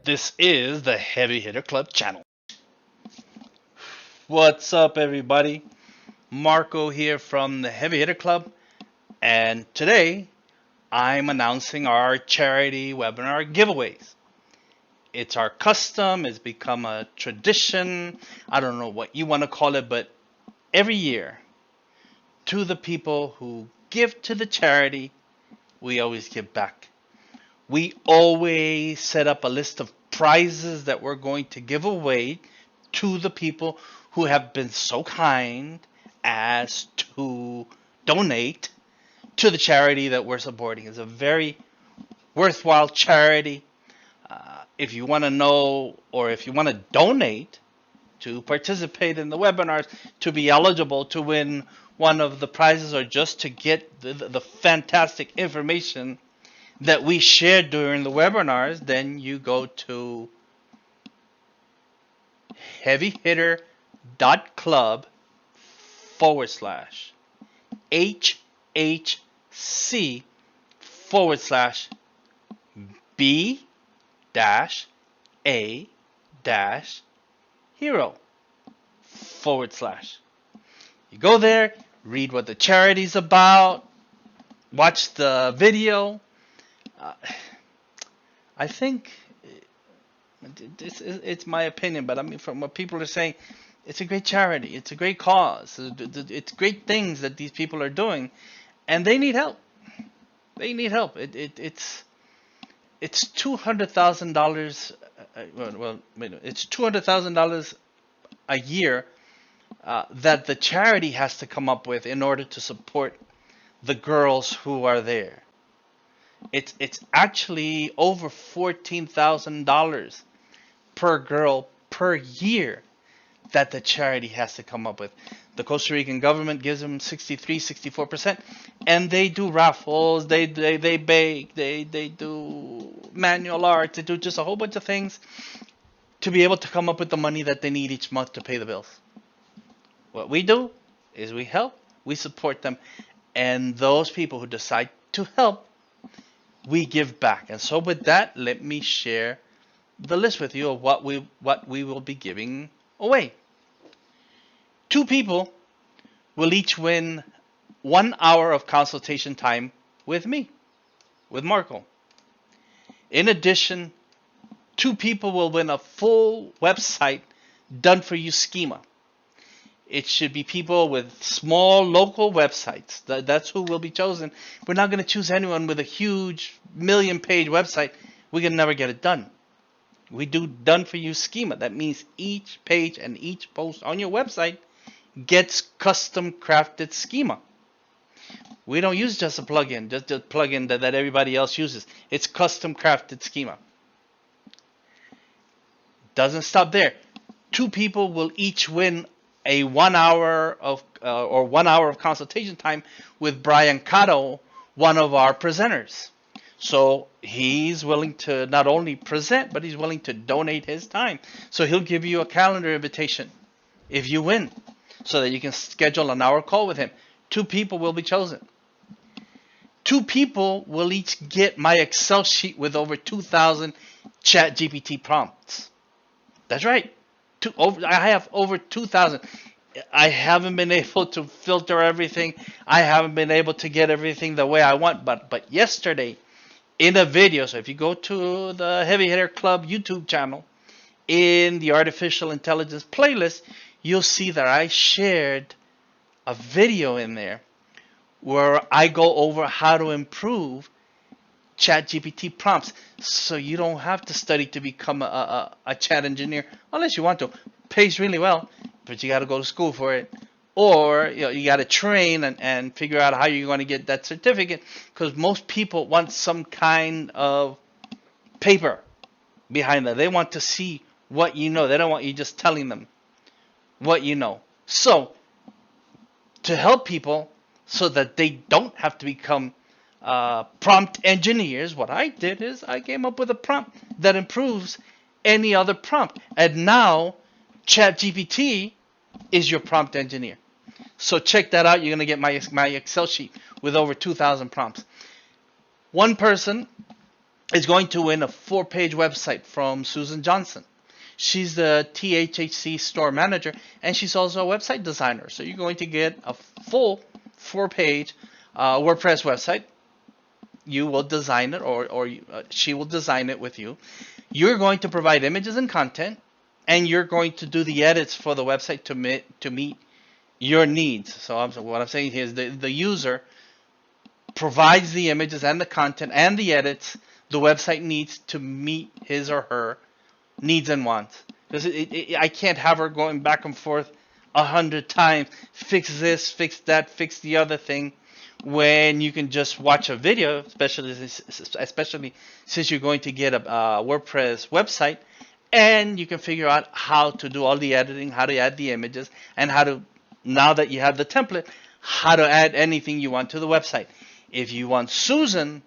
This is the Heavy Hitter Club channel. What's up, everybody? Marco here from the Heavy Hitter Club, and today I'm announcing our charity webinar giveaways. It's our custom, it's become a tradition. I don't know what you want to call it, but every year, to the people who give to the charity, we always give back. We always set up a list of prizes that we're going to give away to the people who have been so kind as to donate to the charity that we're supporting. It's a very worthwhile charity. If you want to know, or if you want to donate to participate in the webinars, to be eligible to win one of the prizes, or just to get the fantastic information that we shared during the webinars, then you go to heavy-hitter.club/HHC/B-A-hero/. You go there, read what the charity's about, watch the video. I think it's my opinion, but I mean, from what people are saying, it's a great charity. It's a great cause. It's great things that these people are doing, and they need help. They need help. It's $200,000. It's $200,000 a year that the charity has to come up with in order to support the girls who are there. It's actually over $14,000 per girl per year that the charity has to come up with. The Costa Rican government gives them 64%, and they do raffles, they bake, they do manual art, they do just a whole bunch of things to be able to come up with the money that they need each month to pay the bills. What we do is we help, we support them, and those people who decide to help, we give back. And so with that, let me share the list with you of what we will be giving away. 2 people will each win 1 hour of consultation time with me, with Marco. In addition, 2 people will win a full website done for you schema. It should be people with small local websites. That's who will be chosen. We're not going to choose anyone with a huge million-page website. We can never get it done. We do done for you schema. That means each page and each post on your website gets custom crafted schema. We don't use just a plugin, just a plugin that everybody else uses. It's custom crafted schema. Doesn't stop there. 2 people will each win a 1 hour of 1 hour of consultation time with Brian Kato, one of our presenters. So he's willing to not only present, but he's willing to donate his time. So he'll give you a calendar invitation if you win, so that you can schedule an hour call with him. 2 people will be chosen. 2 people will each get my Excel sheet with over 2,000 ChatGPT prompts. That's right. I have over 2,000. I haven't been able to filter everything. I haven't been able to get everything the way I want. But yesterday, in a video, so if you go to the Heavy Hitter Club YouTube channel, in the Artificial Intelligence playlist, you'll see that I shared a video in there where I go over how to improve ChatGPT prompts, so you don't have to study to become a chat engineer unless you want to. Pays really well, but you got to go to school for it, or you got to train and figure out how you're going to get that certificate, because most people want some kind of paper behind that. They want to see what you know. They don't want you just telling them what you know. So to help people so that they don't have to become prompt engineers, what I did is I came up with a prompt that improves any other prompt, and now ChatGPT is your prompt engineer. So check that out. You're gonna get my Excel sheet with over 2,000 prompts. One person is going to win a 4-page website from Susan Johnson. She's the THHC store manager, and she's also a website designer. So you're going to get a full 4-page WordPress website. You will design it, or she will design it with you. You're going to provide images and content, and you're going to do the edits for the website to meet your needs. So what I'm saying here is the user provides the images and the content and the edits the website needs to meet his or her needs and wants. Because I can't have her going back and forth 100 times, fix this, fix that, fix the other thing, when you can just watch a video, especially since you're going to get a WordPress website, and you can figure out how to do all the editing, how to add the images, and how to, now that you have the template, how to add anything you want to the website. If you want Susan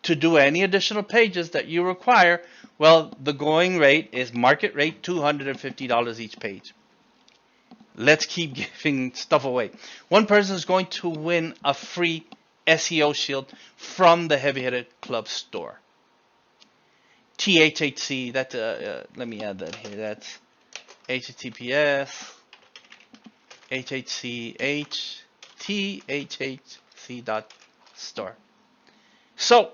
to do any additional pages that you require, well, the going rate is market rate, $250 each page. Let's keep giving stuff away. One person is going to win a free SEO shield from the Heavy Hitter Club store. THHC, let me add that here. That's HTTPS THHC.store. So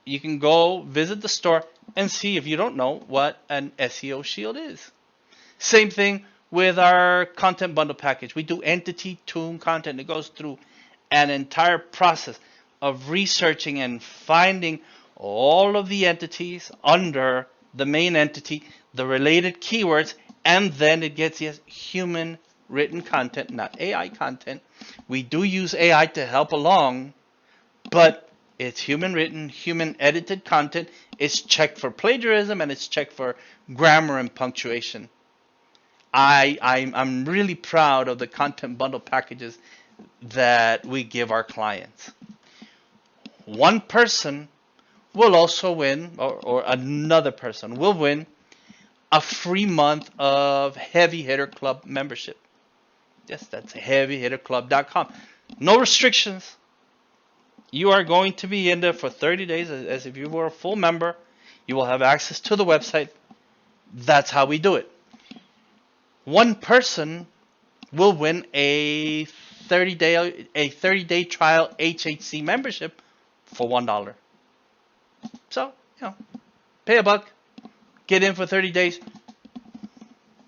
you can go visit the store and see, if you don't know, what an SEO shield is. Same thing with our content bundle package. We do entity tune content. It goes through an entire process of researching and finding all of the entities under the main entity, the related keywords, and then it gets human written content, not AI content. We do use AI to help along, but it's human written, human edited content. It's checked for plagiarism, and it's checked for grammar and punctuation. I'm really proud of the content bundle packages that we give our clients. One person will also win, or another person will win, a free month of Heavy Hitter Club membership. Yes, that's heavyhitterclub.com. No restrictions. You are going to be in there for 30 days as if you were a full member. You will have access to the website. That's how we do it. One person will win a 30-day trial HHC membership for $1. So, pay $1, get in for 30 days,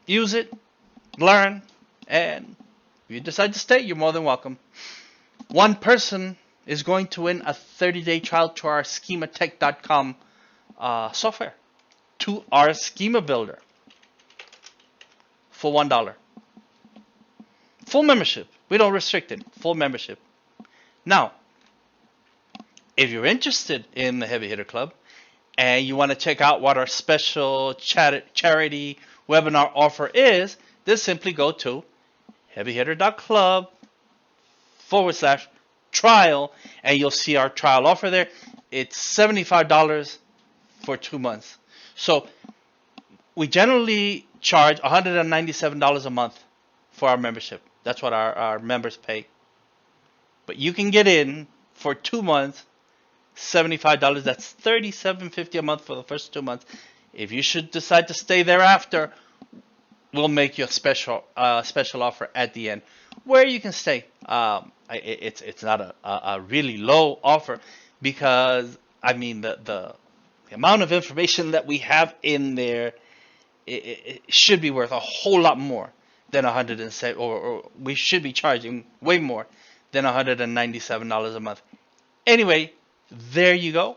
use it, learn, and if you decide to stay, you're more than welcome. One person is going to win a 30-day trial to our schematech.com software, to our schema builder, for $1. Full membership. We don't restrict it. Full membership. Now, if you're interested in the Heavy Hitter Club and you want to check out what our special charity webinar offer is, just simply go to heavyhitter.club/trial and you'll see our trial offer there. It's $75 for 2 months. So we generally charge $197 a month for our membership. That's what our members pay. But you can get in for 2 months, $75. That's $37.50 a month for the first 2 months. If you should decide to stay thereafter, we'll make you a special offer at the end where you can stay. It's not a really low offer, because I mean the amount of information that we have in there, it should be worth a whole lot more than $107, or we should be charging way more than $197 a month. Anyway, there you go.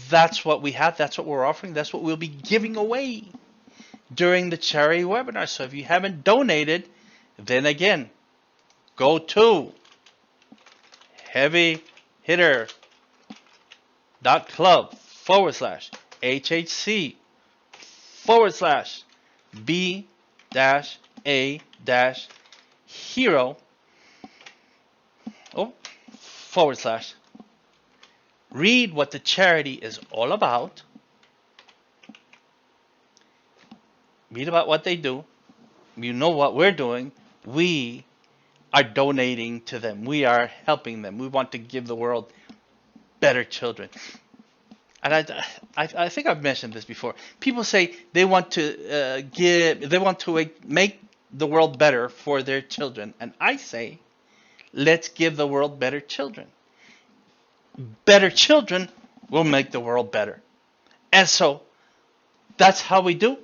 That's what we have. That's what we're offering. That's what we'll be giving away during the charity webinar. So if you haven't donated, then again, go to heavyhitter.club/B-A-hero / read what the charity is all about. Read about what they do. You know what we're doing. We are donating to them. We are helping them. We want to give the world better children. And I think I've mentioned this before. People say they want to make the world better for their children, and I say, let's give the world better children. Better children will make the world better, and so that's how we do.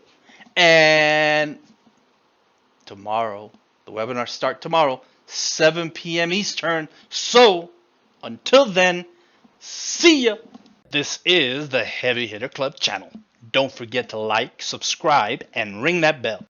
And tomorrow, the webinars start tomorrow, 7 p.m. Eastern. So until then, see ya. This is the Heavy Hitter Club channel. Don't forget to like, subscribe, and ring that bell.